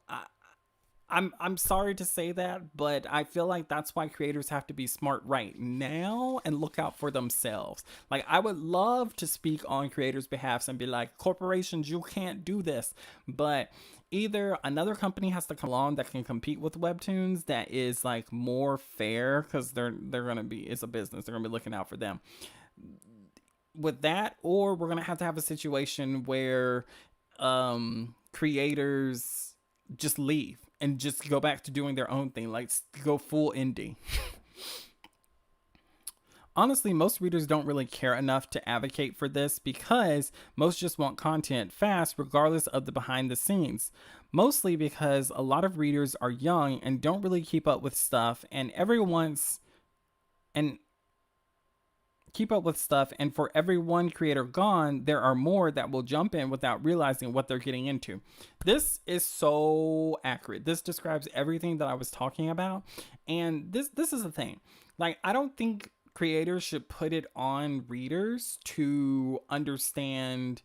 I'm sorry to say that, but I feel like that's why creators have to be smart right now and look out for themselves. Like I would love to speak on creators' behalfs and be like, corporations, you can't do this. But either another company has to come along that can compete with Webtoons that is like more fair because they're gonna be it's a business, they're gonna be looking out for them with that, or we're gonna have a situation where creators just leave and just go back to doing their own thing, like go full indie. Honestly, most readers don't really care enough to advocate for this because most just want content fast, regardless of the behind the scenes. Mostly because a lot of readers are young and don't really keep up with stuff, and keep up with stuff, and for every one creator gone, there are more that will jump in without realizing what they're getting into. This is so accurate. This describes everything that I was talking about. And this is the thing. Like, I don't think creators should put it on readers to understand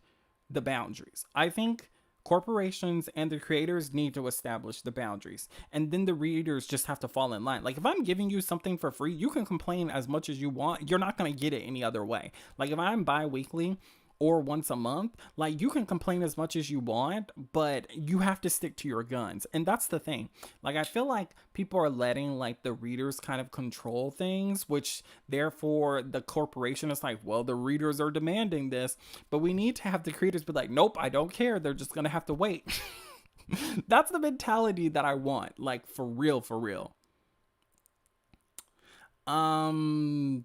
the boundaries. I think corporations and the creators need to establish the boundaries, and then the readers just have to fall in line. Like if I'm giving you something for free, you can complain as much as you want, you're not going to get it any other way. Like if I'm bi-weekly or once a month, like you can complain as much as you want, but you have to stick to your guns. And that's the thing. Like I feel like people are letting like the readers kind of control things, which therefore the corporation is like, well, the readers are demanding this, but we need to have the creators be like, nope, I don't care, they're just gonna have to wait. That's the mentality that I want, like for real, for real. um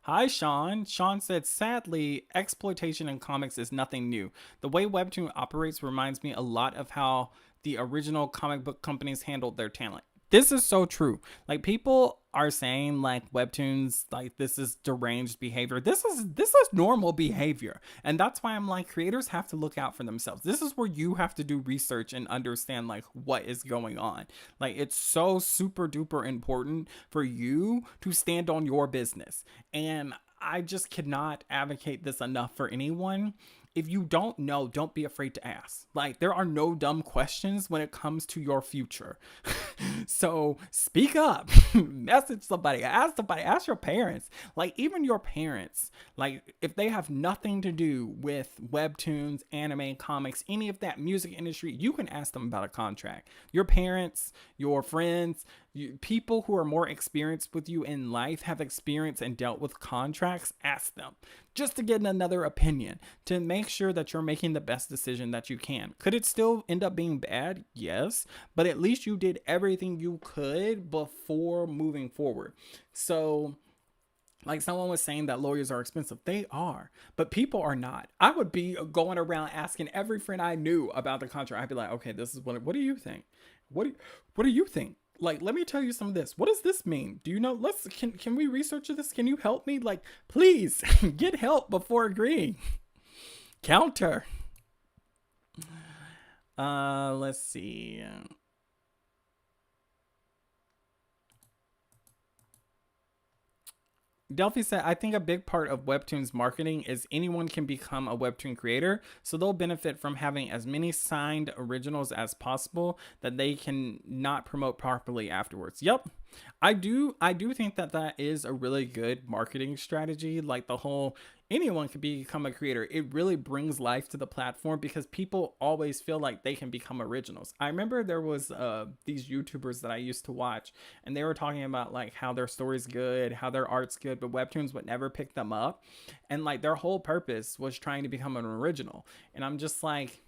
Hi, Sean. Sean said, sadly, exploitation in comics is nothing new. The way Webtoon operates reminds me a lot of how the original comic book companies handled their talent. This is so true. Like people are saying like webtoons like this is deranged behavior. This is normal behavior. And that's why I'm like creators have to look out for themselves. This is where you have to do research and understand like what is going on. Like it's so super duper important for you to stand on your business. And I just cannot advocate this enough for anyone. If you don't know, don't be afraid to ask. Like, there are no dumb questions when it comes to your future. So, speak up, message somebody, ask your parents. Like, even your parents, like, if they have nothing to do with webtoons, anime, comics, any of that music industry, you can ask them about a contract. Your parents, your friends, people who are more experienced with you in life have experienced and dealt with contracts, ask them just to get another opinion to make sure that you're making the best decision that you can. Could it still end up being bad? Yes, but at least you did everything you could before moving forward. So like someone was saying that lawyers are expensive. They are, but people are not. I would be going around asking every friend I knew about the contract. I'd be like, okay, this is what do you think? What do you think? Like, let me tell you some of this. What does this mean? Do you know? Can we research this? Can you help me? Like, please get help before agreeing. Counter. Let's see. Delphi said, I think a big part of Webtoons marketing is anyone can become a Webtoon creator, so they'll benefit from having as many signed originals as possible that they can not promote properly afterwards. Yep. I do think that that is a really good marketing strategy. Like the whole anyone can become a creator. It really brings life to the platform because people always feel like they can become originals. I remember there was these YouTubers that I used to watch, and they were talking about like how their story's good, how their art's good, but Webtoons would never pick them up, and like their whole purpose was trying to become an original. And I'm just like,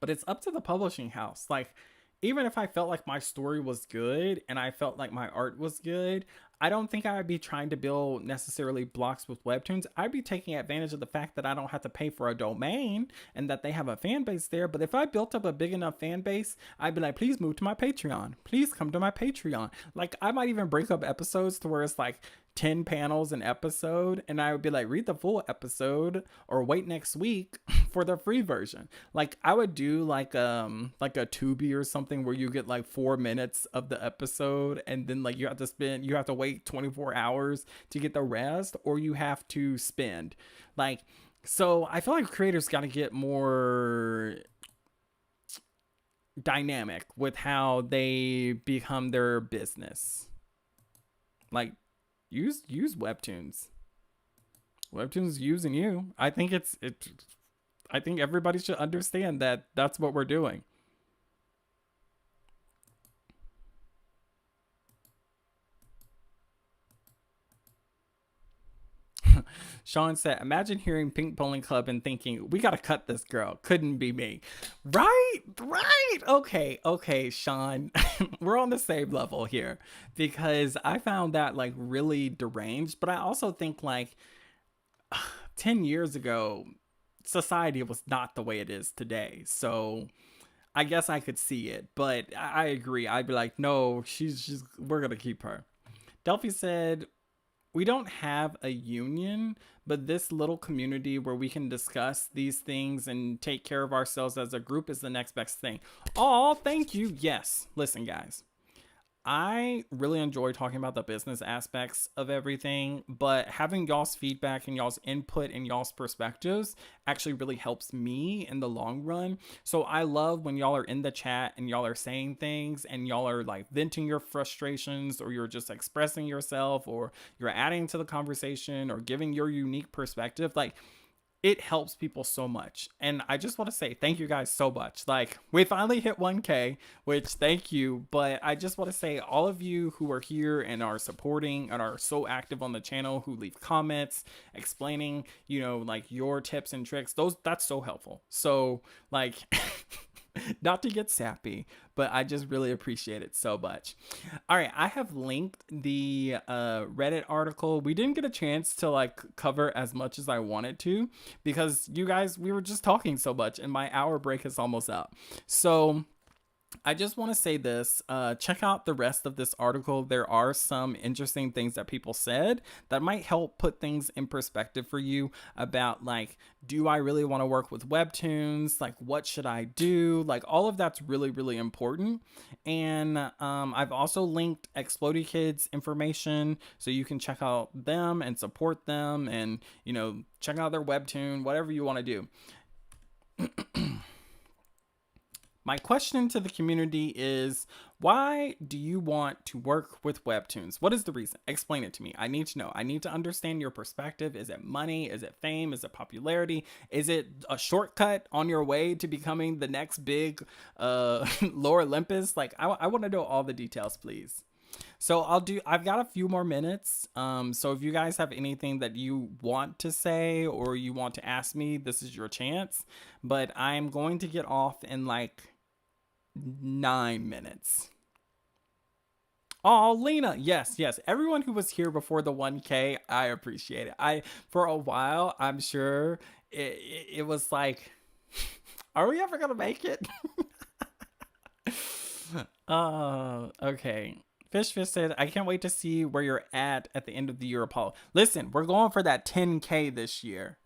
but it's up to the publishing house. Like, even if I felt like my story was good and I felt like my art was good, I don't think I would be trying to build necessarily blocks with Webtoons. I'd be taking advantage of the fact that I don't have to pay for a domain and that they have a fan base there. But if I built up a big enough fan base, I'd be like, please move to my Patreon. Please come to my Patreon. Like, I might even break up episodes to where it's like 10 panels an episode, and I would be like, read the full episode or wait next week for the free version. Like I would do like a Tubi or something where you get like 4 minutes of the episode, and then like you have to wait 24 hours to get the rest, or you have to spend like, so I feel like creators got to get more dynamic with how they become their business. Like, use Webtoons. Webtoons using you. I think I think everybody should understand that that's what we're doing. Sean said, imagine hearing Pink Bowling Club and thinking, we gotta cut this girl. Couldn't be me. Right, right. Okay, Sean. We're on the same level here. Because I found that like really deranged. But I also think like 10 years ago, society was not the way it is today. So I guess I could see it. But I agree. I'd be like, no, we're gonna keep her. Delphi said, we don't have a union, but this little community where we can discuss these things and take care of ourselves as a group is the next best thing. Oh, thank you. Yes. Listen, guys. I really enjoy talking about the business aspects of everything, but having y'all's feedback and y'all's input and y'all's perspectives actually really helps me in the long run. So I love when y'all are in the chat and y'all are saying things and y'all are like venting your frustrations, or you're just expressing yourself, or you're adding to the conversation or giving your unique perspective. Like, it helps people so much. And I just want to say thank you guys so much. Like, we finally hit 1K, which thank you. But I just want to say all of you who are here and are supporting and are so active on the channel, who leave comments explaining, like your tips and tricks, that's so helpful. So like, not to get sappy, but I just really appreciate it so much. All right, I have linked the Reddit article. We didn't get a chance to like cover as much as I wanted to because you guys, we were just talking so much and my hour break is almost up. So I just want to say this. Check out the rest of this article. There are some interesting things that people said that might help put things in perspective for you about, like, do I really want to work with Webtoons? Like, what should I do? Like, all of that's really, really important. And I've also linked Explodey Kids information so you can check out them and support them and, check out their Webtoon, whatever you want to do. My question to the community is, why do you want to work with Webtoons? What is the reason? Explain it to me. I need to know. I need to understand your perspective. Is it money? Is it fame? Is it popularity? Is it a shortcut on your way to becoming the next big Lore Olympus? Like, I want to know all the details, please. So I've got a few more minutes. So if you guys have anything that you want to say or you want to ask me, this is your chance. But I'm going to get off in like 9 minutes. Oh, Lena. Yes. Everyone who was here before the 1K, I appreciate it. For a while, I'm sure it was like, are we ever going to make it? Okay. Fish said, I can't wait to see where you're at the end of the year, Apollo. Listen, we're going for that 10K this year.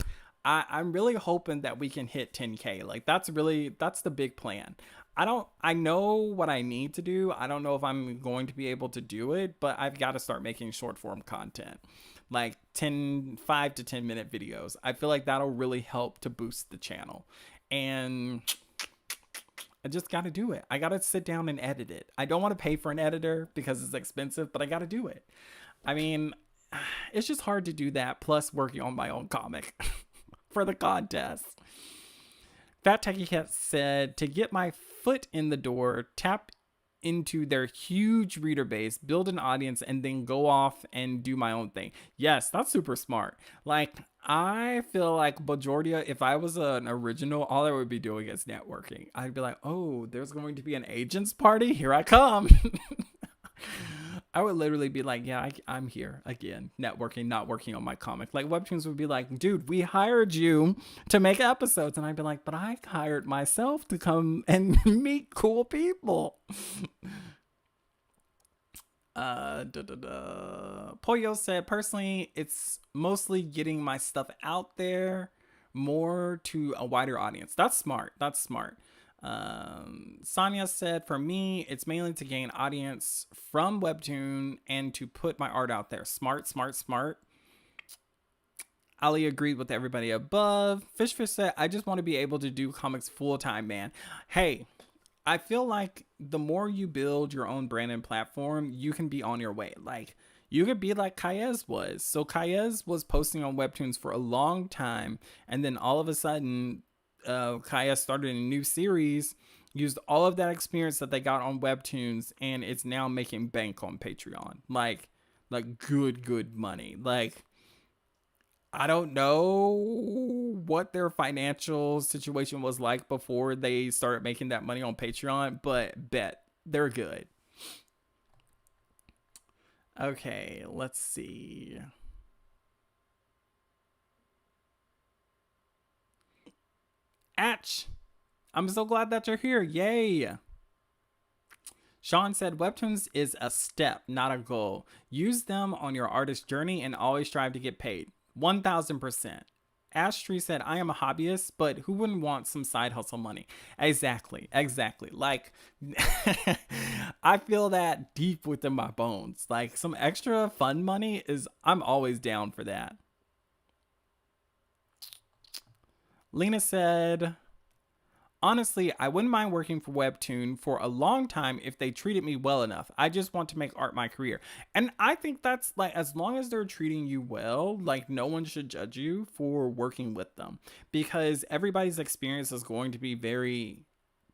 I'm really hoping that we can hit 10K. Like, that's the big plan. I know what I need to do. I don't know if I'm going to be able to do it, but I've got to start making short form content, like 5 to 10 minute videos. I feel like that'll really help to boost the channel. And I just got to do it. I got to sit down and edit it. I don't want to pay for an editor because it's expensive, but I got to do it. I mean, it's just hard to do that, plus working on my own comic for the contest. Fat Techie Cat said, to get my foot in the door, tap into their huge reader base, build an audience, and then go off and do my own thing. Yes, that's super smart. Like, I feel like Bajordia, if I was an original, all I would be doing is networking. I'd be like, oh, there's going to be an agents party. Here I come. I would literally be like, yeah, I'm here again, networking, not working on my comic. Like, Webtoons would be like, dude, we hired you to make episodes. And I'd be like, but I hired myself to come and meet cool people. Pollo said, personally, it's mostly getting my stuff out there more to a wider audience. That's smart. Sonia said, for me, it's mainly to gain audience from Webtoon and to put my art out there. Smart. Ali agreed with everybody above. Fish said, I just want to be able to do comics full time, man. Hey, I feel like the more you build your own brand and platform, you can be on your way. Like, you could be like Kaez was. So Kaez was posting on Webtoons for a long time, and then all of a sudden, Kaya started a new series, used all of that experience that they got on Webtoons, and it's now making bank on Patreon. Like good money. Like, I don't know what their financial situation was like before they started making that money on Patreon, but bet they're good. Okay, let's see. Atch, I'm so glad that you're here. Yay. Sean said, Webtoons is a step, not a goal. Use them on your artist journey and always strive to get paid. 1000%. Ashtree said, I am a hobbyist, but who wouldn't want some side hustle money? Exactly. Like, I feel that deep within my bones. Like, some extra fun money I'm always down for that. Lena said, honestly, I wouldn't mind working for Webtoon for a long time if they treated me well enough. I just want to make art my career. And I think that's, like, as long as they're treating you well, like, no one should judge you for working with them, because everybody's experience is going to be very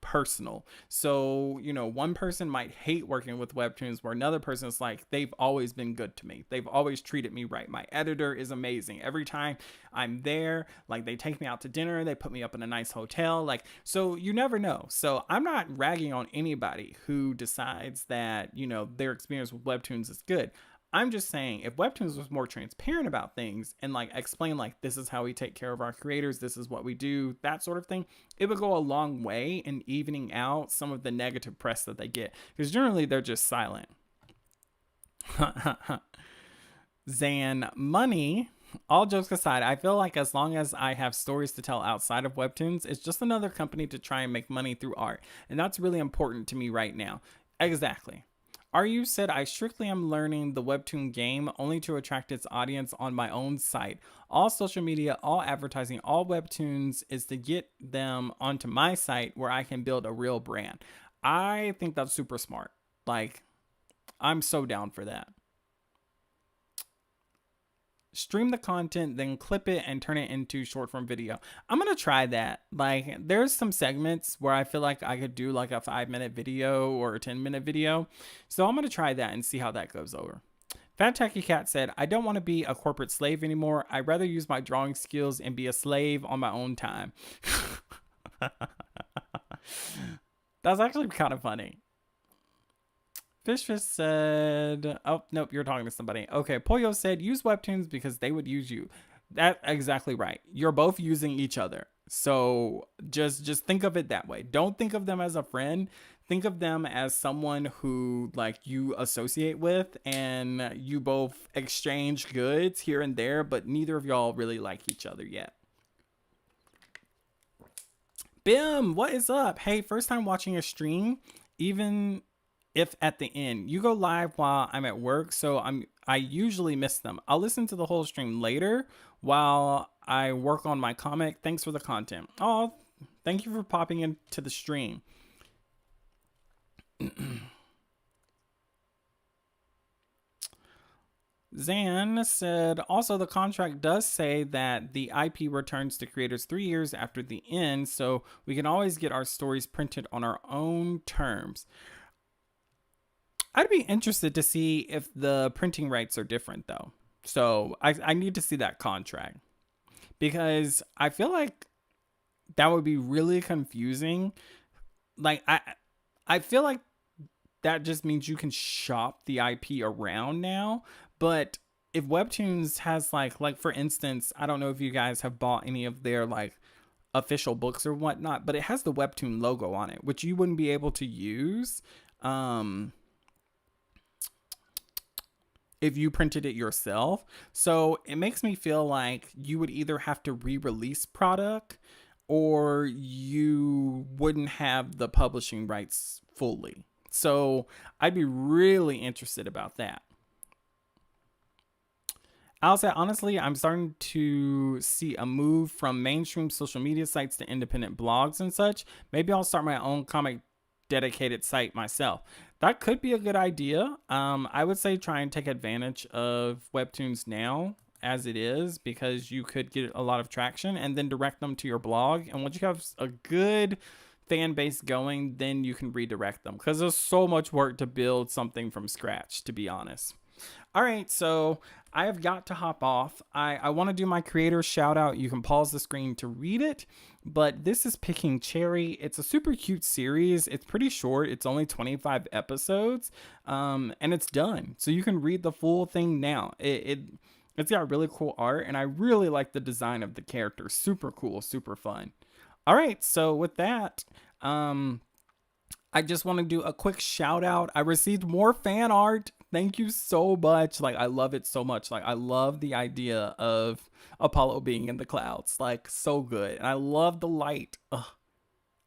personal. So, one person might hate working with Webtoons, where another person is like, they've always been good to me. They've always treated me right. My editor is amazing. Every time I'm there, like, they take me out to dinner, they put me up in a nice hotel. Like, so you never know. So I'm not ragging on anybody who decides that, their experience with Webtoons is good. I'm just saying, if Webtoons was more transparent about things and like explain like this is how we take care of our creators, this is what we do, that sort of thing, it would go a long way in evening out some of the negative press that they get. Because generally they're just silent. Zan Money. All jokes aside, I feel like as long as I have stories to tell outside of Webtoons, it's just another company to try and make money through art. And that's really important to me right now. Exactly. RU said, I strictly am learning the Webtoon game only to attract its audience on my own site. All social media, all advertising, all Webtoons is to get them onto my site where I can build a real brand. I think that's super smart. Like, I'm so down for that. Stream the content, then clip it and turn it into short form video. I'm gonna try that. Like, there's some segments where I feel like I could do like a 5-minute video or a 10-minute video. So I'm gonna try that and see how that goes over. Fat Tacky Cat said, I don't want to be a corporate slave anymore. I'd rather use my drawing skills and be a slave on my own time. That's actually kind of funny. Fish said, oh, nope, you're talking to somebody. Okay, Pollo said, use Webtoons because they would use you. That's exactly right. You're both using each other. So just think of it that way. Don't think of them as a friend. Think of them as someone who like you associate with and you both exchange goods here and there, but neither of y'all really like each other yet. Bim, what is up? Hey, first time watching a stream, even if at the end you go live while I'm at work, so I usually miss them. I'll listen to the whole stream later while I work on my comic. Thanks for the content. Oh, thank you for popping into the stream. Zan said, also the contract does say that the IP returns to creators 3 years after the end, so we can always get our stories printed on our own terms. I'd be interested to see if the printing rights are different though. So I need to see that contract because I feel like that would be really confusing. Like I feel like that just means you can shop the IP around now. But if Webtoons has like for instance, I don't know if you guys have bought any of their like official books or whatnot, but it has the Webtoon logo on it, which you wouldn't be able to use. If you printed it yourself. So it makes me feel like you would either have to re-release product or you wouldn't have the publishing rights fully. So I'd be really interested about that. I'll say, honestly, I'm starting to see a move from mainstream social media sites to independent blogs and such. Maybe I'll start my own comic dedicated site myself. That could be a good idea. I would say try and take advantage of Webtoons now as it is because you could get a lot of traction and then direct them to your blog. And once you have a good fan base going, then you can redirect them because there's so much work to build something from scratch, to be honest. All right, so I have got to hop off. I want to do my creator shout out. You can pause the screen to read it, but this is Picking Cherry. It's a super cute series. It's pretty short. It's only 25 episodes, and it's done. So you can read the full thing now. It's got really cool art, and I really like the design of the character. Super cool, super fun. All right, so with that, I just want to do a quick shout out. I received more fan art. Thank you so much. Like, I love it so much. Like, I love the idea of Apollo being in the clouds. Like, so good. And I love the light. Ugh.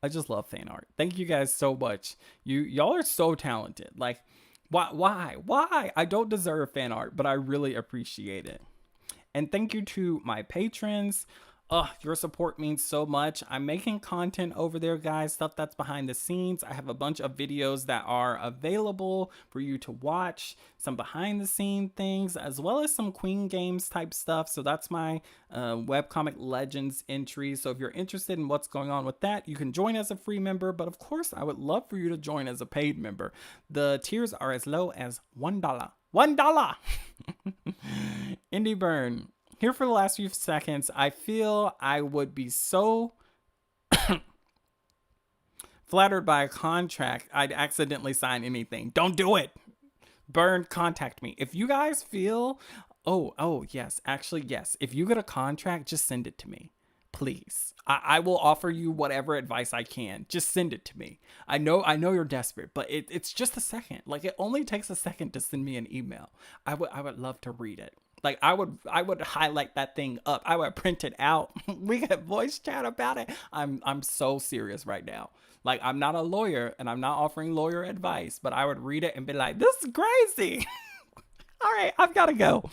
I just love fan art. Thank you guys so much. Y'all are so talented. Like, why? I don't deserve fan art, but I really appreciate it. And thank you to my patrons. Your support means so much. I'm making content over there, guys, stuff that's behind the scenes. I have a bunch of videos that are available for you to watch, some behind the scene things, as well as some Queen Games type stuff. So that's my Webcomic Legends entry. So if you're interested in what's going on with that, you can join as a free member. But of course, I would love for you to join as a paid member. The tiers are as low as $1. $1! Indie Burn. Here for the last few seconds, I feel I would be so flattered by a contract I'd accidentally sign anything. Don't do it. Burn, contact me. If you guys feel, oh, yes, actually, yes. If you get a contract, just send it to me. Please. I will offer you whatever advice I can. Just send it to me. I know you're desperate, but it's just a second. Like it only takes a second to send me an email. I would love to read it. Like I would highlight that thing up. I would print it out. We could voice chat about it. I'm so serious right now. Like I'm not a lawyer and I'm not offering lawyer advice, but I would read it and be like, "This is crazy." All right, I've got to go.